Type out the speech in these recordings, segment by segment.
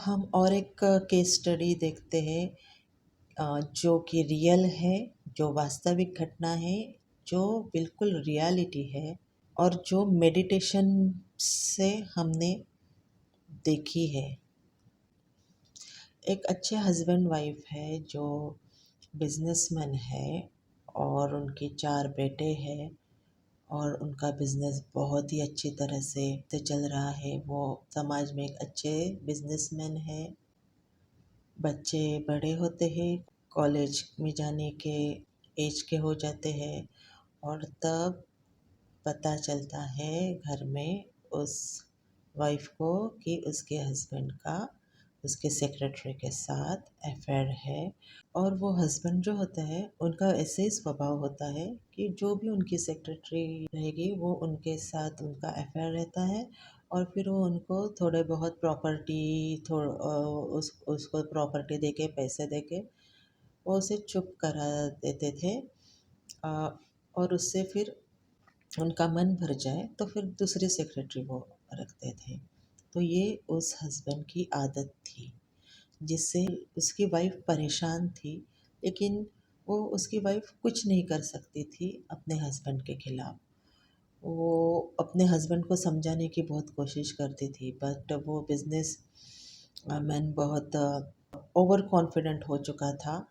हम और एक केस स्टडी देखते हैं जो कि रियल है, जो वास्तविक घटना है, जो बिल्कुल रियलिटी है और जो मेडिटेशन से हमने देखी है। एक अच्छे हस्बैंड वाइफ है जो बिजनेसमैन है और उनके 4 बेटे हैं और उनका बिजनेस बहुत ही अच्छी तरह से चल रहा है। वो समाज में एक अच्छे बिजनेसमैन है। बच्चे बड़े होते हैं, कॉलेज में जाने के एज के हो जाते हैं और तब पता चलता है घर में उस वाइफ को कि उसके हस्बैंड का उसके सेक्रेटरी के साथ अफेयर है। और वो हस्बैंड जो होता है उनका ऐसे ही स्वभाव होता है कि जो भी उनकी सेक्रेटरी रहेगी वो उनके साथ उनका अफेयर रहता है और फिर वो उनको थोड़े बहुत प्रॉपर्टी उसको प्रॉपर्टी देके पैसे देके वो उसे चुप करा देते थे। अ, और उससे फिर उनका मन भर जाए तो फिर दूसरी सेक्रेटरी वो रखते थे। तो ये उस हस्बैंड की आदत थी जिससे उसकी वाइफ परेशान थी, लेकिन वो उसकी वाइफ कुछ नहीं कर सकती थी अपने हस्बैंड के खिलाफ। वो अपने हस्बैंड को समझाने की बहुत कोशिश करती थी, बट वो बिजनेस मैन बहुत ओवर कॉन्फिडेंट हो चुका था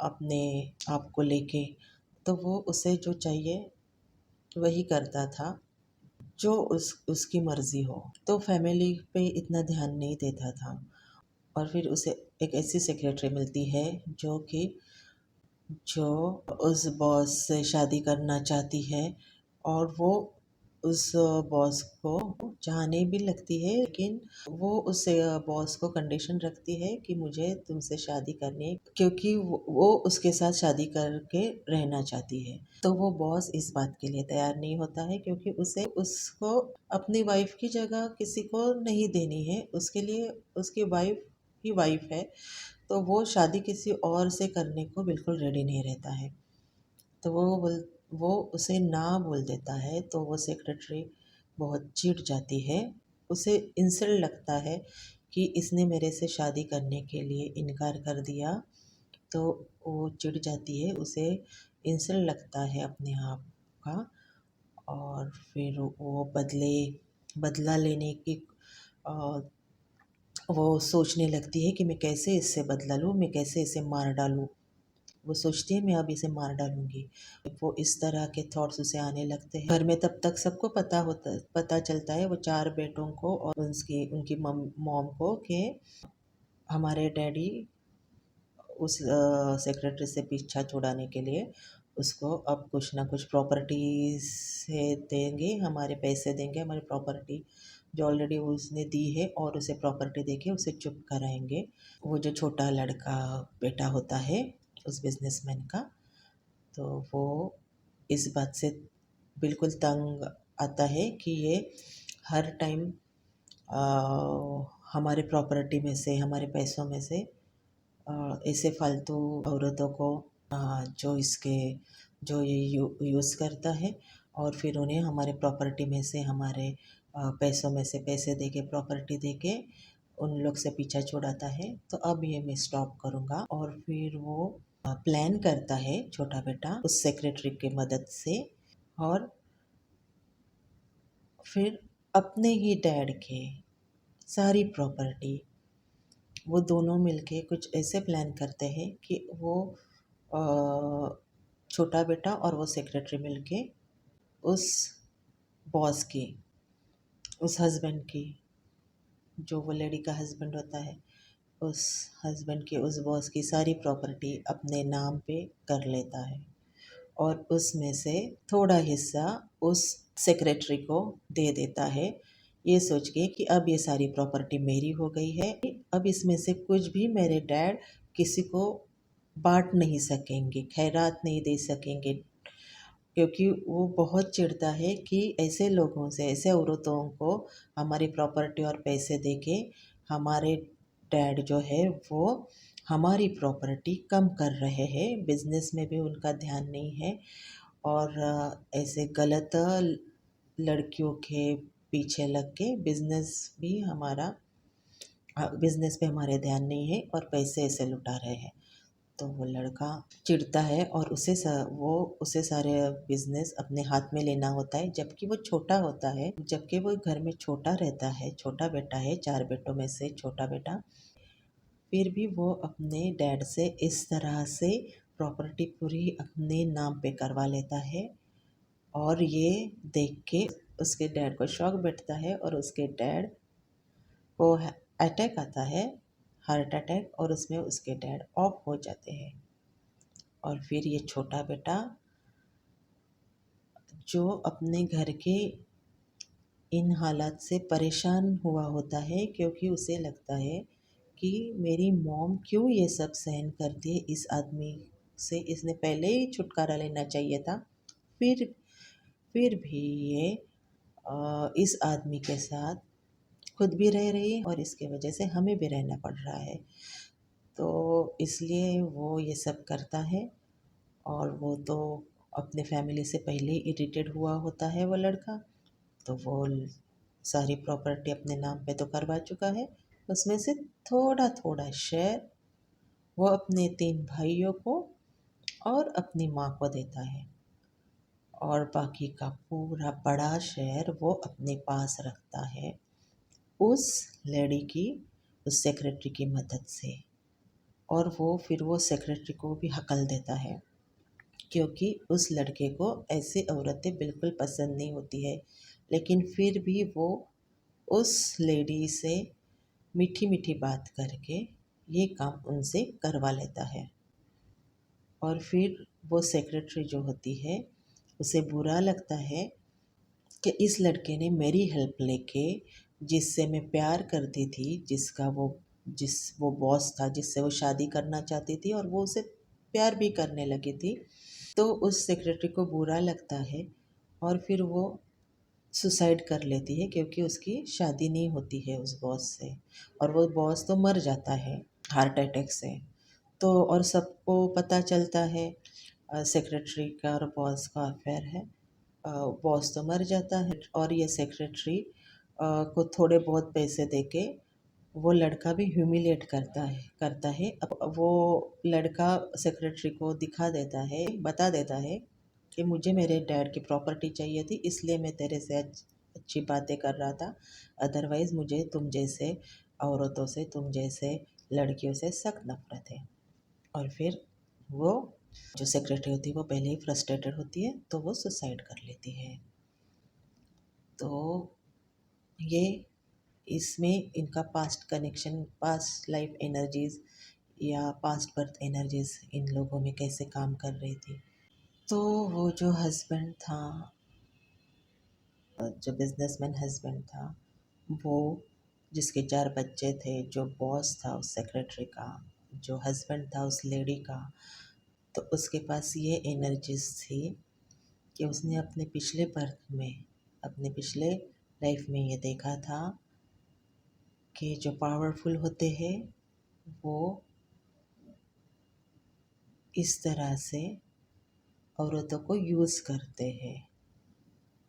अपने आप को लेके। तो वो उसे जो चाहिए वही करता था, जो उसकी मर्जी हो। तो फैमिली पे इतना ध्यान नहीं देता था। और फिर उसे एक ऐसी सेक्रेटरी मिलती है जो उस बॉस से शादी करना चाहती है और वो उस बॉस को चाहने भी लगती है, लेकिन वो उस बॉस को कंडीशन रखती है कि मुझे तुमसे शादी करनी है, क्योंकि वो उसके साथ शादी करके रहना चाहती है। तो वो बॉस इस बात के लिए तैयार नहीं होता है, क्योंकि उसे उसको अपनी वाइफ की जगह किसी को नहीं देनी है। उसके लिए उसकी वाइफ ही वाइफ है, तो वो शादी किसी और से करने को बिल्कुल रेडी नहीं रहता है। तो वो उसे ना बोल देता है, तो वो सेक्रेटरी बहुत चिढ़ जाती है। उसे इंसल्ट लगता है कि इसने मेरे से शादी करने के लिए इनकार कर दिया। तो वो चिढ़ जाती है, उसे इंसल्ट लगता है अपने आप का। और फिर वो बदला लेने की अ, वो सोचने लगती है कि मैं कैसे इससे बदला लूँ, मैं कैसे इसे मार डालूँ। वो सोचती है मैं अब इसे मार डालूँगी। वो इस तरह के थॉट्स उसे आने लगते हैं। घर में तब तक सबको पता चलता है, वो 4 बेटों को और उनकी मॉम को, कि हमारे डैडी उस सेक्रेटरी से पीछा छुड़ाने के लिए उसको अब कुछ ना कुछ प्रॉपर्टी से देंगे, हमारे पैसे देंगे, हमारी प्रॉपर्टी जो ऑलरेडी उसने दी है और उसे प्रॉपर्टी देके उसे चुप कराएंगे। वो जो छोटा लड़का बेटा होता है उस बिजनेसमैन का, तो वो इस बात से बिल्कुल तंग आता है कि ये हर टाइम हमारे प्रॉपर्टी में से, हमारे पैसों में से ऐसे फालतू औरतों को जो ये यूज़ करता है और फिर उन्हें हमारे प्रॉपर्टी में से, हमारे पैसों में से पैसे देके, प्रॉपर्टी देके उन लोग से पीछा छुड़ाता है। तो अब ये मैं स्टॉप करूँगा। और फिर वो प्लान करता है छोटा बेटा उस सेक्रेटरी की मदद से, और फिर अपने ही डैड के सारी प्रॉपर्टी वो दोनों मिलके कुछ ऐसे प्लान करते हैं कि वो छोटा बेटा और वो सेक्रेटरी मिलके उस बॉस की, उस हस्बैंड की, जो वो लेडी का हस्बैंड होता है, उस हस्बैंड की, उस बॉस की सारी प्रॉपर्टी अपने नाम पे कर लेता है और उसमें से थोड़ा हिस्सा उस सेक्रेटरी को दे देता है, ये सोच के कि अब ये सारी प्रॉपर्टी मेरी हो गई है। अब इसमें से कुछ भी मेरे डैड किसी को बांट नहीं सकेंगे, खैरात नहीं दे सकेंगे, क्योंकि वो बहुत चिढ़ता है कि ऐसे लोगों से, ऐसे औरतों को हमारी प्रॉपर्टी और पैसे देके हमारे डैड जो है वो हमारी प्रॉपर्टी कम कर रहे हैं, बिजनेस में भी उनका ध्यान नहीं है और ऐसे गलत लड़कियों के पीछे लग के बिजनेस भी हमारा बिजनेस पे हमारे ध्यान नहीं है और पैसे ऐसे लुटा रहे हैं। तो वो लड़का चिढ़ता है और उसे सारे बिजनेस अपने हाथ में लेना होता है, जबकि वो छोटा होता है, जबकि वो घर में छोटा रहता है, छोटा बेटा है, चार बेटों में से छोटा बेटा। फिर भी वो अपने डैड से इस तरह से प्रॉपर्टी पूरी अपने नाम पे करवा लेता है। और ये देख के उसके डैड को शौक बैठता है और उसके डैड को अटैक आता है, हार्ट अटैक, और उसमें उसके डैड ऑफ हो जाते हैं। और फिर ये छोटा बेटा जो अपने घर के इन हालात से परेशान हुआ होता है, क्योंकि उसे लगता है कि मेरी मॉम क्यों ये सब सहन करती है इस आदमी से, इसने पहले ही छुटकारा लेना चाहिए था। फिर फिर भी ये इस आदमी के साथ खुद भी रह रही है और इसके वजह से हमें भी रहना पड़ रहा है। तो इसलिए वो ये सब करता है। और वो तो अपने फैमिली से पहले ही इरिटेट हुआ होता है वो लड़का। तो वो सारी प्रॉपर्टी अपने नाम पे तो करवा चुका है, उसमें से थोड़ा थोड़ा शेयर वो अपने तीन भाइयों को और अपनी माँ को देता है, और बाकी का पूरा बड़ा शेयर वो अपने पास रखता है उस लेडी की, उस सेक्रेटरी की मदद से। और वो सेक्रेटरी को भी हकल देता है, क्योंकि उस लड़के को ऐसी औरतें बिल्कुल पसंद नहीं होती है। लेकिन फिर भी वो उस लेडी से मीठी मीठी बात करके ये काम उनसे करवा लेता है। और फिर वो सेक्रेटरी जो होती है, उसे बुरा लगता है कि इस लड़के ने मेरी हेल्प लेके, जिससे मैं प्यार करती थी, जिस वो बॉस था जिससे वो शादी करना चाहती थी, और वो उसे प्यार भी करने लगी थी। तो उस सेक्रेटरी को बुरा लगता है और फिर वो सुसाइड कर लेती है, क्योंकि उसकी शादी नहीं होती है उस बॉस से। और वो बॉस तो मर जाता है हार्ट अटैक से। तो और सबको पता चलता है सेक्रेटरी का और बॉस का अफेयर है। बॉस तो मर जाता है और ये सेक्रेटरी को थोड़े बहुत पैसे देके वो लड़का भी ह्यूमिलेट करता है। अब वो लड़का सेक्रेटरी को दिखा देता है, बता देता है कि मुझे मेरे डैड की प्रॉपर्टी चाहिए थी, इसलिए मैं तेरे से अच्छी बातें कर रहा था। अदरवाइज़ मुझे तुम जैसे औरतों से, तुम जैसे लड़कियों से सख्त नफरत है। और फिर वो जो सेक्रेटरी होती है वो पहले ही फ्रस्ट्रेटेड होती है, तो वो सुसाइड कर लेती है। तो ये इसमें इनका past connection, past life energies या पास्ट बर्थ एनर्जीज इन लोगों में कैसे काम कर रही थी। तो वो जो हस्बैंड था, जो बिजनेसमैन हस्बैंड था, वो जिसके चार बच्चे थे, जो बॉस था उस सेक्रेटरी का, जो हस्बैंड था उस लेडी का, तो उसके पास ये एनर्जीज थी कि उसने अपने पिछले बर्थ में, अपने पिछले लाइफ में ये देखा था कि जो पावरफुल होते हैं वो इस तरह से औरतों को यूज़ करते हैं।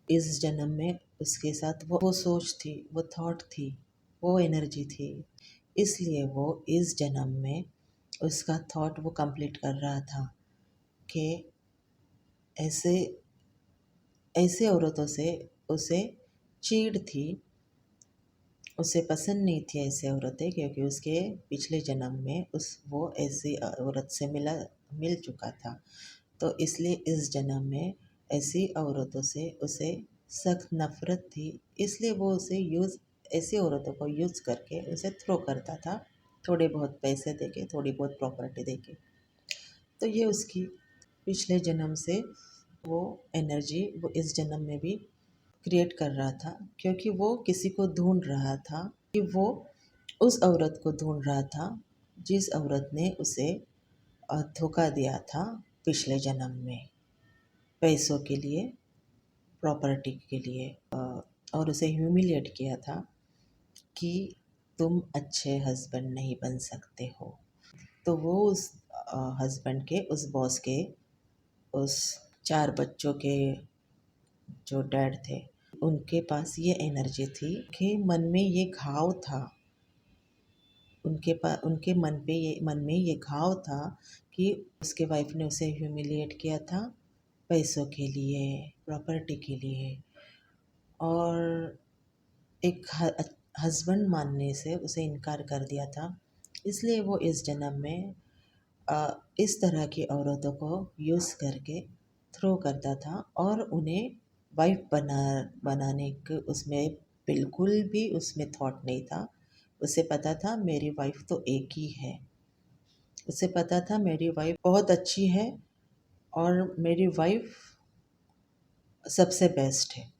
इस जन्म में उसके साथ वो सोच थी, वो थॉट थी, वो एनर्जी थी, इसलिए वो इस जन्म में उसका थॉट वो कंप्लीट कर रहा था कि ऐसे ऐसे औरतों से उसे चीड़ थी, उसे पसंद नहीं थी ऐसे औरतें, क्योंकि उसके पिछले जन्म में उस वो ऐसी औरत से मिल चुका था। तो इसलिए इस जन्म में ऐसी औरतों से उसे सख्त नफरत थी, इसलिए वो उसे ऐसी औरतों को यूज़ करके उसे थ्रो करता था, थोड़े बहुत पैसे देके, थोड़ी बहुत प्रॉपर्टी देके। तो ये उसकी पिछले जन्म से वो एनर्जी वो इस जन्म में भी क्रिएट कर रहा था, क्योंकि वो किसी को ढूंढ रहा था, कि वो उस औरत को ढूंढ रहा था जिस औरत ने उसे धोखा दिया था पिछले जन्म में, पैसों के लिए, प्रॉपर्टी के लिए, और उसे ह्यूमिलिएट किया था कि तुम अच्छे हस्बैंड नहीं बन सकते हो। तो वो उस हस्बैंड के, उस बॉस के, उस चार बच्चों के जो डैड थे, उनके पास ये एनर्जी थी कि मन में ये घाव था उनके मन में ये घाव था कि उसके वाइफ ने उसे ह्यूमिलिएट किया था पैसों के लिए, प्रॉपर्टी के लिए, और एक हस्बैंड मानने से उसे इनकार कर दिया था। इसलिए वो इस जन्म में इस तरह की औरतों को यूज़ करके थ्रो करता था और उन्हें वाइफ बनाने के उसमें बिल्कुल भी उसमें थॉट नहीं था। उसे पता था मेरी वाइफ तो एक ही है। उसे पता था मेरी वाइफ बहुत अच्छी है और मेरी वाइफ सबसे बेस्ट है।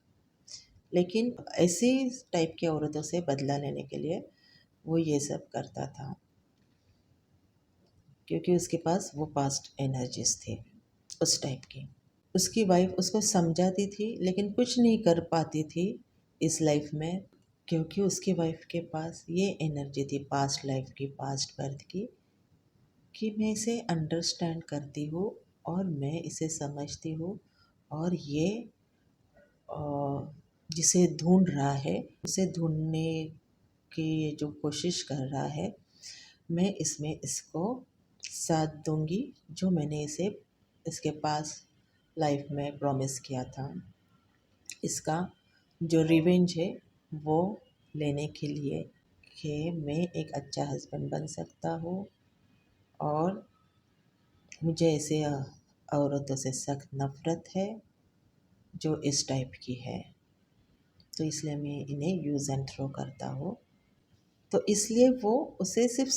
लेकिन ऐसी टाइप की औरतों से बदला लेने के लिए वो ये सब करता था, क्योंकि उसके पास वो पास्ट एनर्जीज थी उस टाइप की। उसकी वाइफ उसको समझाती थी लेकिन कुछ नहीं कर पाती थी इस लाइफ में, क्योंकि उसकी वाइफ के पास ये एनर्जी थी पास्ट लाइफ की, पास्ट बर्थ की, कि मैं इसे अंडरस्टैंड करती हूँ और मैं इसे समझती हूँ, और ये जिसे ढूंढ रहा है उसे ढूंढने की जो कोशिश कर रहा है, मैं इसमें इसको साथ दूंगी जो मैंने इसे इसके पास लाइफ में प्रॉमिस किया था। इसका जो रिवेंज है वो लेने के लिए कि मैं एक अच्छा हस्बैंड बन सकता हूँ, और मुझे ऐसे औरतों से सख्त नफ़रत है जो इस टाइप की है, तो इसलिए मैं इन्हें यूज़ एंड थ्रो करता हूँ। तो इसलिए वो उसे बहुत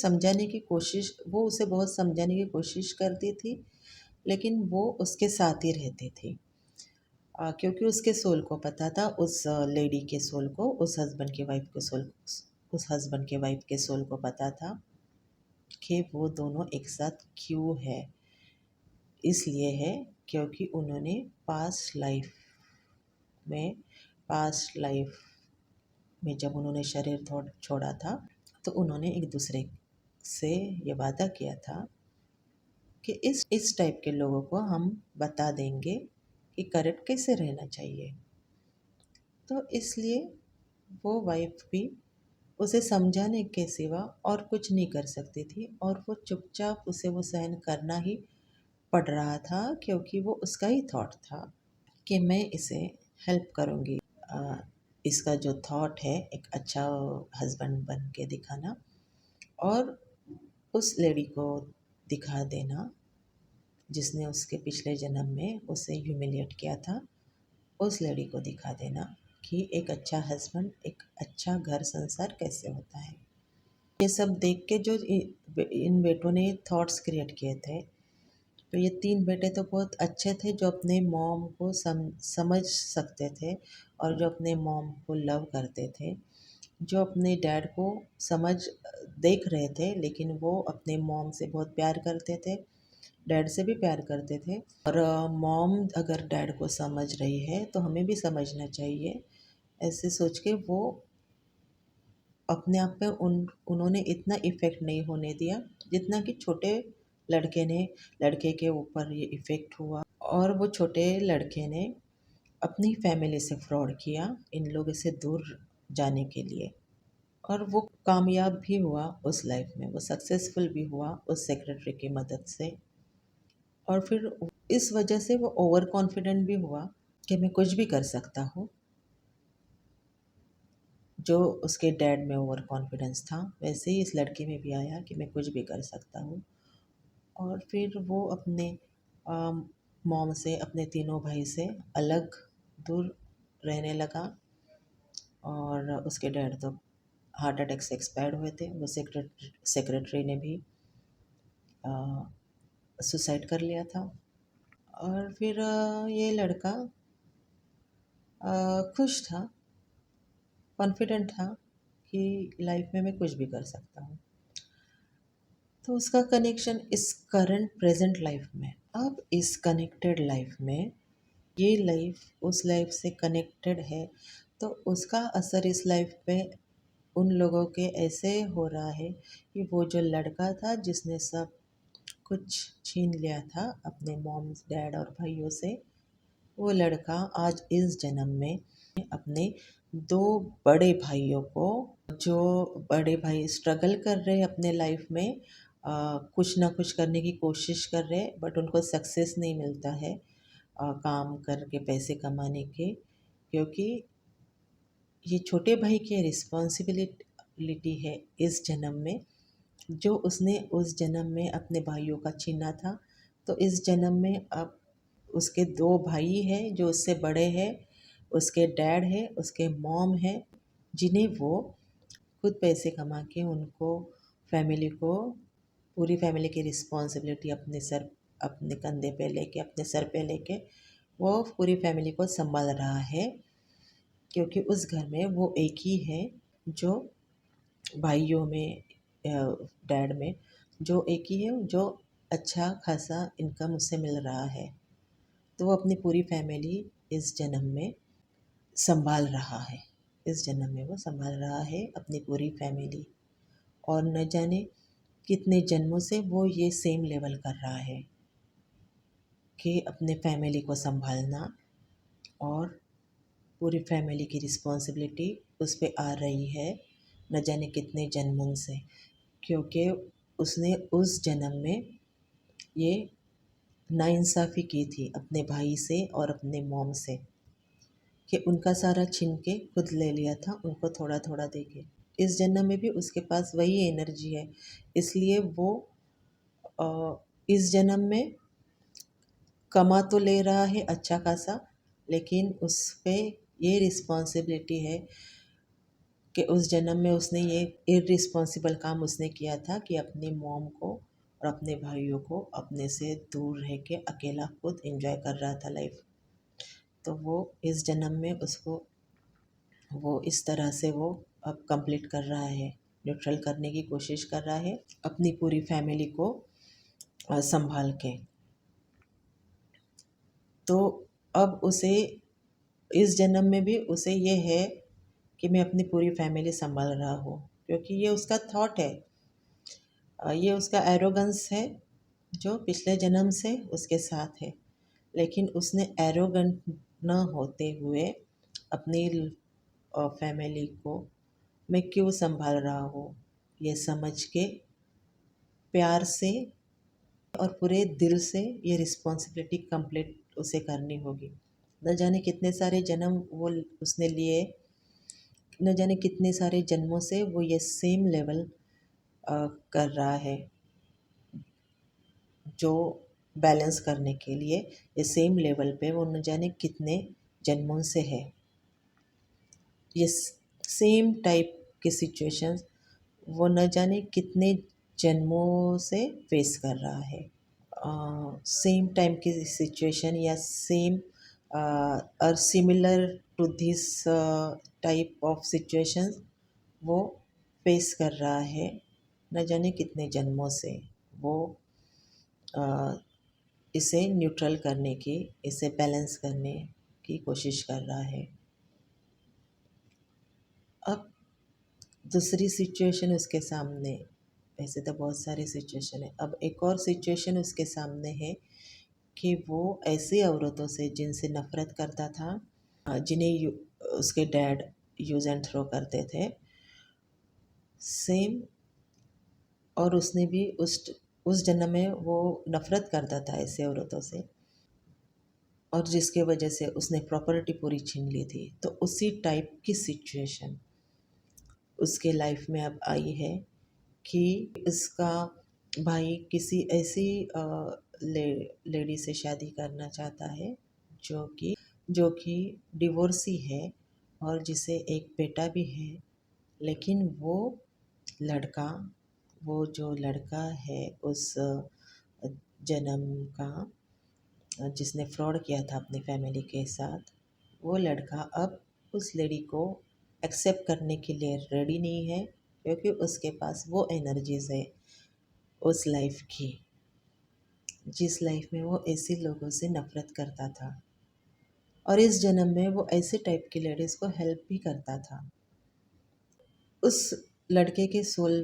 समझाने की कोशिश करती थी, लेकिन वो उसके साथ ही रहती थी, क्योंकि उसके सोल को पता था, उस लेडी के सोल को, उस हस्बैंड के वाइफ के सोल को पता था कि वो दोनों एक साथ क्यों है। इसलिए है क्योंकि उन्होंने में पास्ट लाइफ में जब उन्होंने शरीर छोड़ा था तो उन्होंने एक दूसरे से ये वादा किया था कि इस टाइप के लोगों को हम बता देंगे कि करेक्ट कैसे रहना चाहिए। तो इसलिए वो वाइफ भी उसे समझाने के सिवा और कुछ नहीं कर सकती थी, और वो चुपचाप उसे वो सहन करना ही पड़ रहा था, क्योंकि वो उसका ही थॉट था कि मैं इसे हेल्प करूँगी। इसका जो थॉट है एक अच्छा हस्बैंड बन के दिखाना, और उस लेडी को दिखा देना जिसने उसके पिछले जन्म में उसे ह्यूमिलिएट किया था, उस लेडी को दिखा देना कि एक अच्छा हस्बैंड, एक अच्छा घर संसार कैसे होता है। ये सब देख के जो इन बेटों ने थॉट्स क्रिएट किए थे, तो ये 3 बेटे तो बहुत अच्छे थे जो अपने मॉम को समझ सकते थे, और जो अपने मॉम को लव करते थे, जो अपने डैड को समझ देख रहे थे, लेकिन वो अपने मॉम से बहुत प्यार करते थे, डैड से भी प्यार करते थे। और मॉम अगर डैड को समझ रही है तो हमें भी समझना चाहिए, ऐसे सोच के वो अपने आप पे उन्होंने इतना इफ़ेक्ट नहीं होने दिया जितना कि छोटे लड़के के ऊपर ये इफ़ेक्ट हुआ। और वो छोटे लड़के ने अपनी फैमिली से फ्रॉड किया इन लोगों से दूर जाने के लिए, और वो कामयाब भी हुआ उस लाइफ में, वो सक्सेसफुल भी हुआ उस सेक्रेटरी की मदद से। और फिर इस वजह से वो ओवर कॉन्फिडेंट भी हुआ कि मैं कुछ भी कर सकता हूँ, जो उसके डैड में ओवर कॉन्फिडेंस था वैसे ही इस लड़के में भी आया कि मैं कुछ भी कर सकता हूँ। और फिर वो अपने मॉम से, अपने तीनों भाई से अलग दूर रहने लगा, और उसके डैड तो हार्ट अटैक से एक्सपायर्ड हुए थे। वो सेक्रेटरी ने भी सुसाइड कर लिया था। और फिर ये लड़का खुश था, कॉन्फिडेंट था कि लाइफ में मैं कुछ भी कर सकता हूँ। तो उसका कनेक्शन इस करंट प्रेजेंट लाइफ में, अब इस कनेक्टेड लाइफ में, ये लाइफ उस लाइफ से कनेक्टेड है, तो उसका असर इस लाइफ पे उन लोगों के ऐसे हो रहा है कि वो जो लड़का था जिसने सब कुछ छीन लिया था अपने मॉम, डैड और भाइयों से, वो लड़का आज इस जन्म में अपने दो बड़े भाइयों को, जो बड़े भाई स्ट्रगल कर रहे हैं अपने लाइफ में, कुछ ना कुछ करने की कोशिश कर रहे हैं बट उनको सक्सेस नहीं मिलता है काम करके पैसे कमाने के, क्योंकि ये छोटे भाई की रिस्पॉन्सिबिलिटी है इस जन्म में, जो उसने उस जन्म में अपने भाइयों का छीना था। तो इस जन्म में अब उसके दो भाई हैं जो उससे बड़े हैं, उसके डैड है, उसके मॉम है, जिन्हें वो खुद पैसे कमा के उनको, फैमिली को, पूरी फैमिली की रिस्पॉन्सिबिलिटी अपने कंधे पे लेके, अपने सर पे लेके वो पूरी फैमिली को संभाल रहा है, क्योंकि उस घर में वो एक ही है जो भाइयों में, डैड में जो एक ही है जो अच्छा खासा इनकम उससे मिल रहा है। तो वो अपनी पूरी फैमिली इस जन्म में संभाल रहा है, इस जन्म में वो संभाल रहा है अपनी पूरी फैमिली। और न जाने कितने जन्मों से वो ये सेम लेवल कर रहा है कि अपने फैमिली को संभालना, और पूरी फैमिली की रिस्पॉन्सिबिलिटी उस पे आ रही है न जाने कितने जन्मों से, क्योंकि उसने उस जन्म में ये नाइंसाफ़ी की थी अपने भाई से और अपने मॉम से, कि उनका सारा छीन के खुद ले लिया था उनको थोड़ा थोड़ा दे के। इस जन्म में भी उसके पास वही एनर्जी है, इसलिए वो इस जन्म में कमा तो ले रहा है अच्छा खासा, लेकिन उस पे ये रिस्पॉन्सिबिलिटी है कि उस जन्म में उसने ये इर्रिस्पॉन्सिबल काम उसने किया था कि अपनी मॉम को और अपने भाइयों को अपने से दूर रह के अकेला खुद एंजॉय कर रहा था लाइफ। तो वो इस जन्म में उसको, वो इस तरह से वो अब कंप्लीट कर रहा है, न्यूट्रल करने की कोशिश कर रहा है अपनी पूरी फैमिली को संभाल के। तो अब उसे इस जन्म में भी उसे ये है कि मैं अपनी पूरी फैमिली संभाल रहा हूँ, क्योंकि ये उसका थॉट है, ये उसका एरोगेंस है जो पिछले जन्म से उसके साथ है। लेकिन उसने एरोगेंट न होते हुए अपनी फैमिली को मैं क्यों संभाल रहा हूँ, ये समझ के प्यार से और पूरे दिल से ये रिस्पॉन्सिबिलिटी कंप्लीट उसे करनी होगी। न जाने कितने सारे जन्म वो उसने लिए, न जाने कितने सारे जन्मों से वो ये सेम लेवल कर रहा है, जो बैलेंस करने के लिए ये सेम लेवल पे वो न जाने कितने जन्मों से है। ये सेम टाइप की सिचुएशंस वो न जाने कितने जन्मों से फेस कर रहा है। सेम टाइम की सिचुएशन या सेम और similar to this type of situations वो फेस कर रहा है न जाने कितने जन्मों से। वो इसे न्यूट्रल करने की, इसे बैलेंस करने की कोशिश कर रहा है। अब दूसरी सिचुएशन उसके सामने, वैसे तो बहुत सारी सिचुएशन है, अब एक और सिचुएशन उसके सामने है कि वो ऐसी औरतों से जिनसे नफ़रत करता था, जिन्हें उसके डैड यूज़ एंड थ्रो करते थे, सेम, और उसने भी उस जन्म में वो नफ़रत करता था ऐसे औरतों से, और जिसके वजह से उसने प्रॉपर्टी पूरी छीन ली थी। तो उसी टाइप की सिचुएशन उसके लाइफ में अब आई है कि उसका भाई किसी ऐसी लेडी से शादी करना चाहता है जो कि डिवोर्सी है और जिसे एक बेटा भी है। लेकिन लड़का वो जो लड़का है उस जन्म का, जिसने फ्रॉड किया था अपनी फैमिली के साथ, वो लड़का अब उस लेडी को एक्सेप्ट करने के लिए रेडी नहीं है, क्योंकि उसके पास वो एनर्जीज़ है उस लाइफ की, जिस लाइफ में वो ऐसे लोगों से नफ़रत करता था, और इस जन्म में वो ऐसे टाइप की लेडीज़ को हेल्प भी करता था। उस लड़के के सोल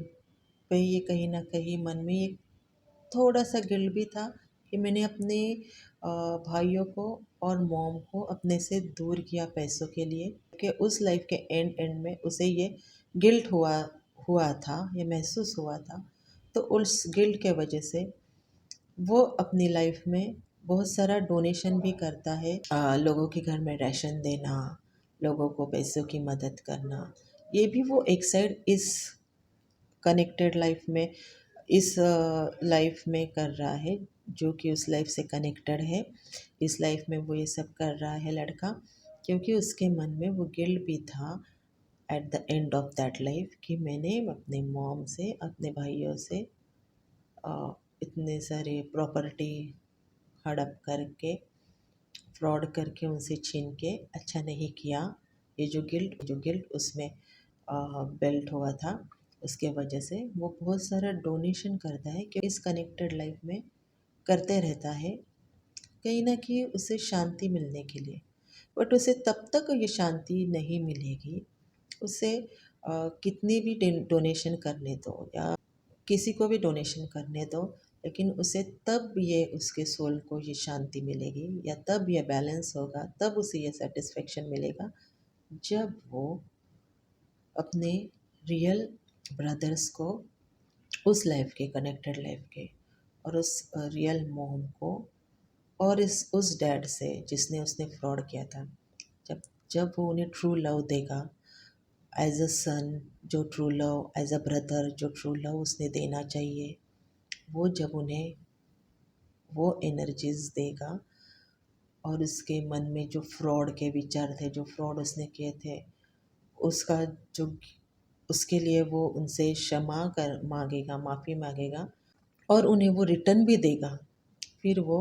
पे ये कहीं न कहीं मन में एक थोड़ा-सा गिल्ट भी था कि मैंने अपने भाइयों को और मॉम को अपने से दूर किया पैसों के लिए, कि उस लाइफ के एंड में उसे ये गिल्ट हुआ हुआ था, ये महसूस हुआ था। तो उस गिल्ट के वजह से वो अपनी लाइफ में बहुत सारा डोनेशन भी करता है, लोगों के घर में राशन देना, लोगों को पैसों की मदद करना। ये भी वो एक साइड इस कनेक्टेड लाइफ में, इस लाइफ में कर रहा है, जो कि उस लाइफ से कनेक्टेड है। इस लाइफ में वो ये सब कर रहा है लड़का, क्योंकि उसके मन में वो गिल्ट भी था at the end of that life कि मैंने अपने मॉम से, अपने भाइयों से इतने सारे प्रॉपर्टी हड़प करके, फ्रॉड करके, उनसे छीन के अच्छा नहीं किया। ये जो गिल्ट उसमें बेल्ट हुआ था, उसके वजह से वो बहुत सारा डोनेशन करता है कि इस कनेक्टेड लाइफ में करते रहता है, कहीं ना कहीं उसे शांति मिलने के लिए। बट उसे तब तक ये शांति नहीं मिलेगी, उसे कितनी भी डोनेशन करने दो या किसी को भी डोनेशन करने दो, लेकिन उसे तब ये उसके सोल को ये शांति मिलेगी या तब ये बैलेंस होगा, तब उसे ये सेटिस्फेक्शन मिलेगा जब वो अपने रियल ब्रदर्स को, उस लाइफ के, कनेक्टेड लाइफ के, और उस रियल मोम को, और इस उस डैड से जिसने उसने फ्रॉड किया था, जब जब वो उन्हें ट्रू लव देगा, एज अ सन जो true love, as a brother जो ट्रू लव उसने देना चाहिए, वो जब उन्हें वो एनर्जीज देगा, और उसके मन में जो फ्रॉड के विचार थे, जो फ्रॉड उसने किए थे, उसका जो, उसके लिए वो उनसे क्षमा कर मांगेगा, माफ़ी मांगेगा, और उन्हें वो रिटर्न भी देगा, फिर वो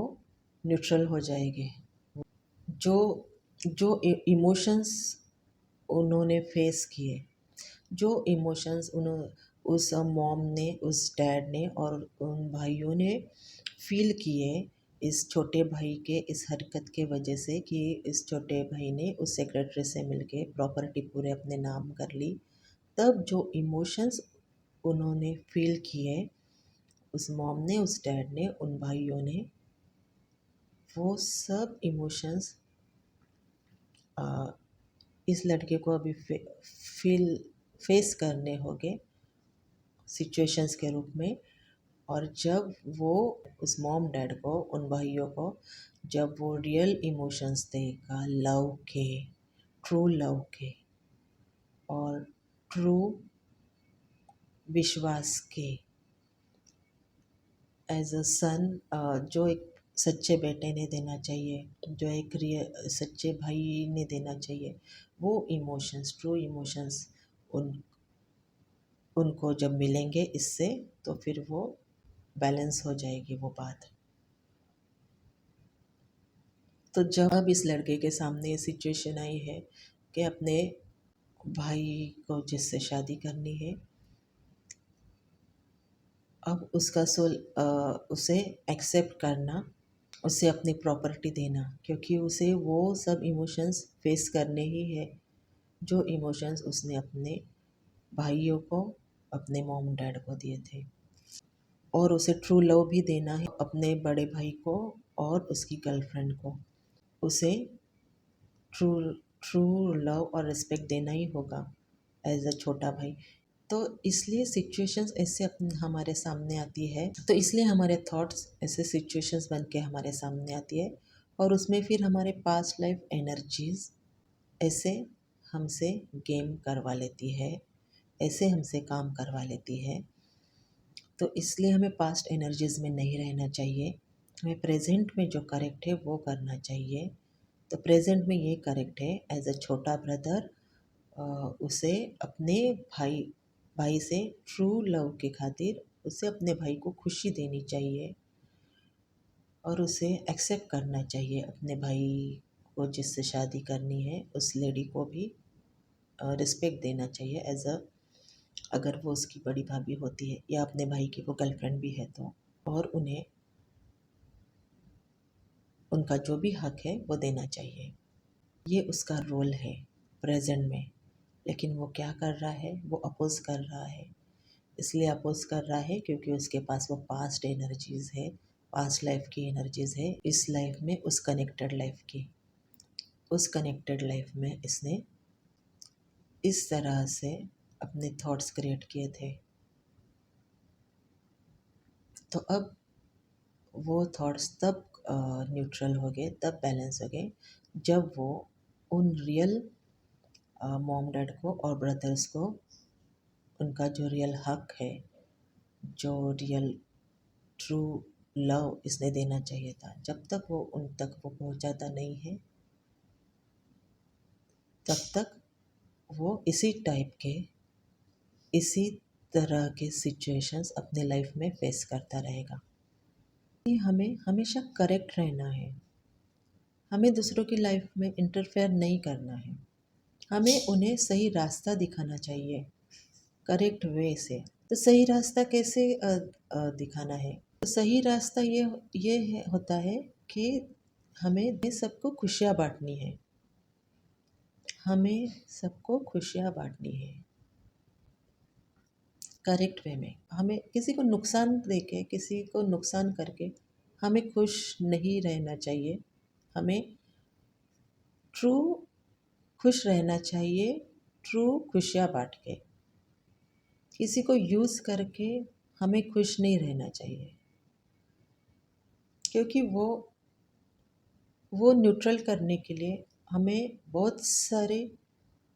न्यूट्रल हो जाएंगे। जो जो इमोशंस उन्होंने फेस किए, जो इमोशंस उन्होंने, उस मॉम ने, उस डैड ने और उन भाइयों ने फील किए इस छोटे भाई के इस हरकत के वजह से, कि इस छोटे भाई ने उस सेक्रेटरी से मिलके प्रॉपर्टी पूरे अपने नाम कर ली, तब जो इमोशंस उन्होंने फील किए, उस मॉम ने, उस डैड ने, उन भाइयों ने, वो सब इमोशंस इस लड़के को अभी फील फेस करने होंगे सिचुएशंस के रूप में। और जब वो उस मॉम डैड को, उन भाइयों को, जब वो रियल इमोशंस देगा लव के, ट्रू लव के, और ट्रू विश्वास के, एज अ सन, जो एक सच्चे बेटे ने देना चाहिए, जो एक रियल सच्चे भाई ने देना चाहिए, वो इमोशंस, ट्रू इमोशंस उन उनको जब मिलेंगे इससे, तो फिर वो बैलेंस हो जाएगी वो बात। तो जब अब इस लड़के के सामने ये सिचुएशन आई है कि अपने भाई को जिससे शादी करनी है, अब उसका सोल उसे एक्सेप्ट करना, उसे अपनी प्रॉपर्टी देना, क्योंकि उसे वो सब इमोशंस फेस करने ही है, जो इमोशंस उसने अपने भाइयों को, अपने मॉम डैड को दिए थे। और उसे ट्रू लव भी देना है अपने बड़े भाई को और उसकी गर्लफ्रेंड को। उसे ट्रू ट्रू लव और रिस्पेक्ट देना ही होगा एज अ छोटा भाई। तो इसलिए सिचुएशंस ऐसे हमारे सामने आती है, तो इसलिए हमारे थॉट्स ऐसे सिचुएशंस बन के हमारे सामने आती है, और उसमें फिर हमारे पास्ट लाइफ एनर्जीज ऐसे हमसे गेम करवा लेती है, ऐसे हमसे काम करवा लेती है। तो इसलिए हमें पास्ट एनर्जीज में नहीं रहना चाहिए, हमें प्रेजेंट में जो करेक्ट है वो करना चाहिए। तो प्रेजेंट में ये करेक्ट है, एज अ छोटा ब्रदर उसे अपने भाई भाई से ट्रू लव के खातिर उसे अपने भाई को खुशी देनी चाहिए, और उसे एक्सेप्ट करना चाहिए अपने भाई को, जिससे शादी करनी है उस लेडी को भी रिस्पेक्ट देना चाहिए, एज अ, अगर वो उसकी बड़ी भाभी होती है या अपने भाई की वो गर्लफ्रेंड भी है तो। और उन्हें उनका जो भी हक है वो देना चाहिए। ये उसका रोल है प्रेजेंट में। लेकिन वो क्या कर रहा है, वो अपोज कर रहा है। इसलिए अपोज कर रहा है क्योंकि उसके पास वो पास्ट एनर्जीज है, पास्ट लाइफ की एनर्जीज है इस लाइफ में, उस कनेक्टेड लाइफ में इसने इस तरह से अपने थॉट्स क्रिएट किए थे। तो अब वो थॉट्स तब न्यूट्रल हो गए, तब बैलेंस हो गए, जब वो उन रियल मॉम डैड को और ब्रदर्स को उनका जो रियल हक है, जो रियल ट्रू लव इसने देना चाहिए था, जब तक वो उन तक वो पहुंचाता नहीं है, तब तक वो इसी टाइप के, इसी तरह के सिचुएशंस अपने लाइफ में फेस करता रहेगा। ये हमें हमेशा करेक्ट रहना है, हमें दूसरों की लाइफ में इंटरफेयर नहीं करना है, हमें उन्हें सही रास्ता दिखाना चाहिए करेक्ट वे से। तो सही रास्ता कैसे दिखाना है? तो सही रास्ता होता है कि हमें सबको खुशियाँ बांटनी है, हमें सबको खुशियाँ बांटनी है करेक्ट वे में। हमें किसी को नुकसान देके, किसी को नुकसान करके हमें खुश नहीं रहना चाहिए। हमें ट्रू खुश रहना चाहिए, ट्रू खुशियाँ बांट के। किसी को यूज़ करके हमें खुश नहीं रहना चाहिए, क्योंकि वो न्यूट्रल करने के लिए हमें बहुत सारे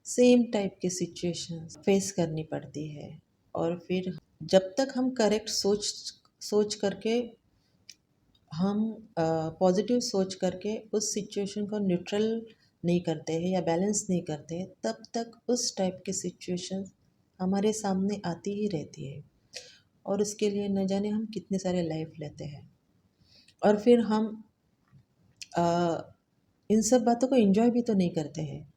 सेम टाइप के सिचुएशंस फेस करनी पड़ती है। और फिर जब तक हम करेक्ट सोच सोच करके, हम पॉजिटिव सोच करके उस सिचुएशन को न्यूट्रल नहीं करते हैं या बैलेंस नहीं करते, तब तक उस टाइप की सिचुएशन हमारे सामने आती ही रहती है। और उसके लिए न जाने हम कितने सारे लाइफ लेते हैं, और फिर हम अ, इन सब बातों को एंजॉय भी तो नहीं करते हैं।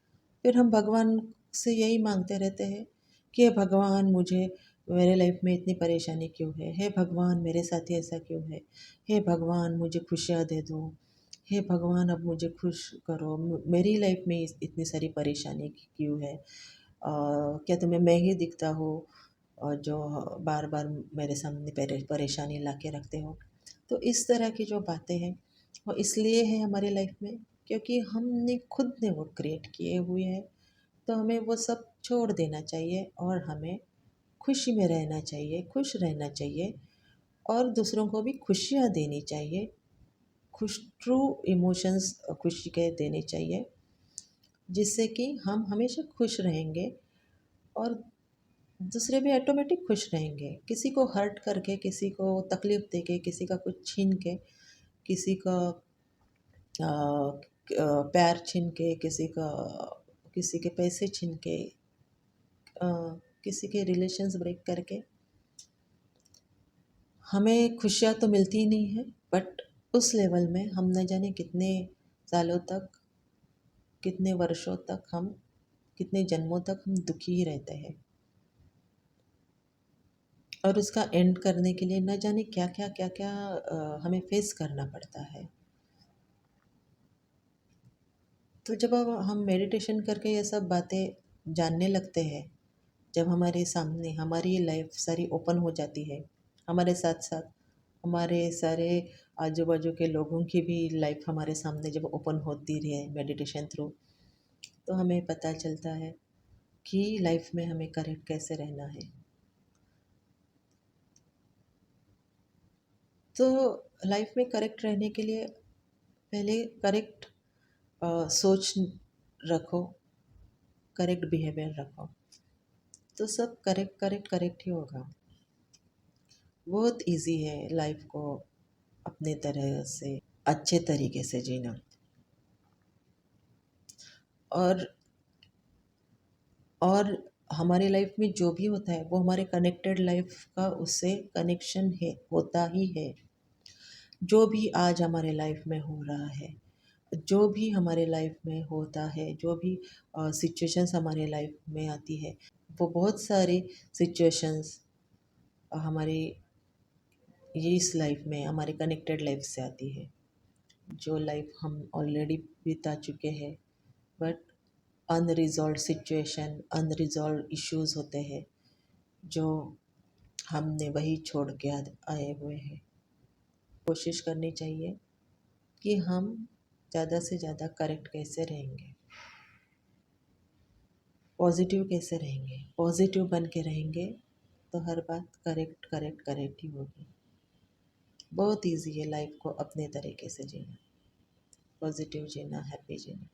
फिर हम भगवान से यही मांगते रहते हैं कि हे भगवान, मुझे मेरे लाइफ में इतनी परेशानी क्यों है? हे भगवान, मेरे साथ ही ऐसा क्यों है? हे भगवान, मुझे खुशियाँ दे दो। हे भगवान, अब मुझे खुश करो। मेरी लाइफ में इतनी सारी परेशानी क्यों है? क्या तुम्हें मैं ही दिखता हूँ और जो बार बार मेरे सामने परेशानी ला के रखते हो? तो इस तरह की जो बातें हैं वो इसलिए है हमारे लाइफ में क्योंकि हमने खुद ने वो क्रिएट किए हुए हैं। तो हमें वो सब छोड़ देना चाहिए और हमें खुशी में रहना चाहिए, खुश रहना चाहिए, और दूसरों को भी खुशियाँ देनी चाहिए। खुश ट्रू इमोशंस खुशी के देने चाहिए, जिससे कि हम हमेशा खुश रहेंगे और दूसरे भी ऑटोमेटिक खुश रहेंगे। किसी को हर्ट करके, किसी को तकलीफ़ देके, किसी का कुछ छीन के, किसी का प्यार छीन के, किसी के पैसे छीन के, अ, किसी के रिलेशंस ब्रेक करके हमें खुशियाँ तो मिलती ही नहीं है, बट उस लेवल में हम न जाने कितने सालों तक, कितने वर्षों तक हम, कितने जन्मों तक हम दुखी ही रहते हैं। और उसका एंड करने के लिए न जाने क्या क्या हमें फेस करना पड़ता है। तो जब अब हम मेडिटेशन करके ये सब बातें जानने लगते हैं, जब हमारे सामने हमारी लाइफ सारी ओपन हो जाती है, हमारे साथ साथ हमारे सारे आजू बाजू के लोगों की भी लाइफ हमारे सामने जब ओपन होती है मेडिटेशन थ्रू, तो हमें पता चलता है कि लाइफ में हमें करेक्ट कैसे रहना है। तो लाइफ में करेक्ट रहने के लिए पहले करेक्ट सोच रखो, करेक्ट बिहेवियर रखो, तो सब करेक्ट करेक्ट करेक्ट ही होगा। बहुत इजी है लाइफ को अपने तरह से अच्छे तरीके से जीना। और और हमारे लाइफ में जो भी होता है वो हमारे कनेक्टेड लाइफ का उससे कनेक्शन है, होता ही है। जो भी आज हमारे लाइफ में हो रहा है, जो भी हमारे लाइफ में होता है, जो भी सिचुएशंस हमारे लाइफ में आती है, वो बहुत सारी सिचुएशंस हमारी ये इस लाइफ में हमारे कनेक्टेड लाइफ से आती है, जो लाइफ हम ऑलरेडी बिता चुके हैं, but unresolved situation, unresolved issues होते हैं जो हमने वही छोड़ के आए हुए हैं। कोशिश करनी चाहिए कि हम ज़्यादा से ज़्यादा करेक्ट कैसे रहेंगे। पॉजिटिव कैसे रहेंगे, पॉजिटिव बन के रहेंगे तो हर बात करेक्ट करेक्ट करेक्ट ही होगी। बहुत इजी है लाइफ को अपने तरीके से जीना, पॉजिटिव जीना, हैप्पी जीना।